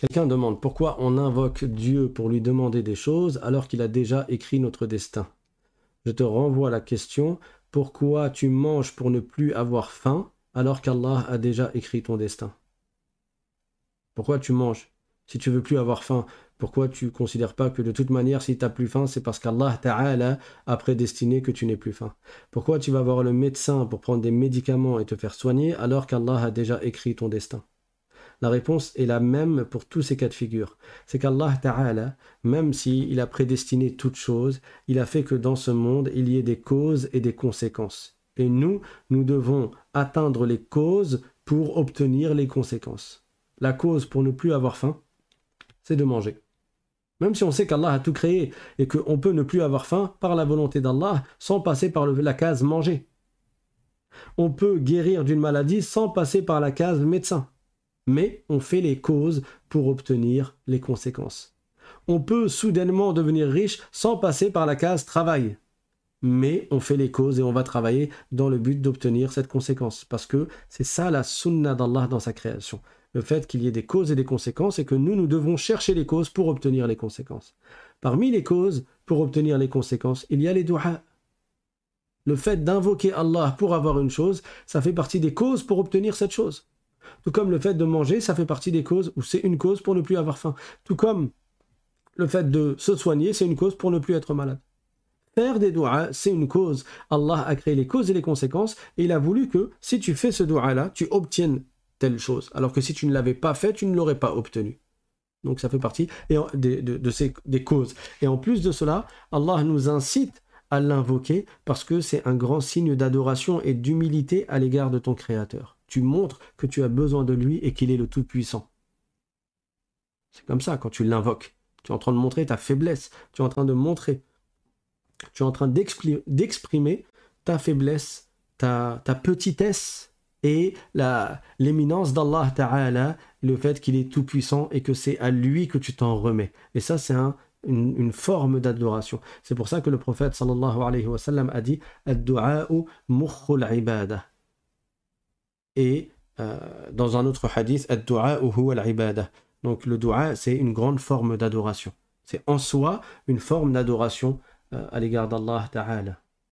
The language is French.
Quelqu'un demande pourquoi on invoque Dieu pour lui demander des choses alors qu'il a déjà écrit notre destin. Je te renvoie la question, pourquoi tu manges pour ne plus avoir faim alors qu'Allah a déjà écrit ton destin? Pourquoi tu manges? Si tu veux plus avoir faim, pourquoi tu ne considères pas que de toute manière, si tu n'as plus faim, c'est parce qu'Allah Ta'ala a prédestiné que tu n'aies plus faim? Pourquoi tu vas voir le médecin pour prendre des médicaments et te faire soigner alors qu'Allah a déjà écrit ton destin? La réponse est la même pour tous ces cas de figure. C'est qu'Allah Ta'ala, même s'il a prédestiné toutes choses, il a fait que dans ce monde, il y ait des causes et des conséquences. Et nous devons atteindre les causes pour obtenir les conséquences. La cause pour ne plus avoir faim, c'est de manger. Même si on sait qu'Allah a tout créé et qu'on peut ne plus avoir faim par la volonté d'Allah sans passer par la case manger. On peut guérir d'une maladie sans passer par la case médecin. Mais on fait les causes pour obtenir les conséquences. On peut soudainement devenir riche sans passer par la case travail. Mais on fait les causes et on va travailler dans le but d'obtenir cette conséquence. Parce que c'est ça la sunna d'Allah dans sa création. Le fait qu'il y ait des causes et des conséquences et que nous devons chercher les causes pour obtenir les conséquences. Parmi les causes pour obtenir les conséquences, il y a les du'a. Le fait d'invoquer Allah pour avoir une chose, ça fait partie des causes pour obtenir cette chose. Tout comme le fait de manger, ça fait partie des causes, ou c'est une cause pour ne plus avoir faim. Tout comme le fait de se soigner, c'est une cause pour ne plus être malade. Faire des doigts, c'est une cause. Allah a créé les causes et les conséquences, et il a voulu que si tu fais ce doigt-là, tu obtiennes telle chose. Alors que si tu ne l'avais pas fait, tu ne l'aurais pas obtenu. Donc ça fait partie des causes. Et en plus de cela, Allah nous incite à l'invoquer parce que c'est un grand signe d'adoration et d'humilité à l'égard de ton Créateur. Tu montres que tu as besoin de lui et qu'il est le Tout-Puissant. C'est comme ça quand tu l'invoques. Tu es en train de montrer ta faiblesse. Tu es en train de montrer. Tu es en train d'exprimer ta faiblesse, ta petitesse et l'éminence d'Allah Ta'ala, le fait qu'il est tout-puissant et que c'est à lui que tu t'en remets. Et ça, c'est une forme d'adoration. C'est pour ça que le prophète sallallahu alayhi wa sallam a dit « Ad-du'a'u mukhul ibadah » et dans un autre hadith « Ad-du'a'u huwa al-ibadah » Donc le du'a, c'est une grande forme d'adoration. C'est en soi une forme d'adoration à l'égard d'Allah Ta'ala.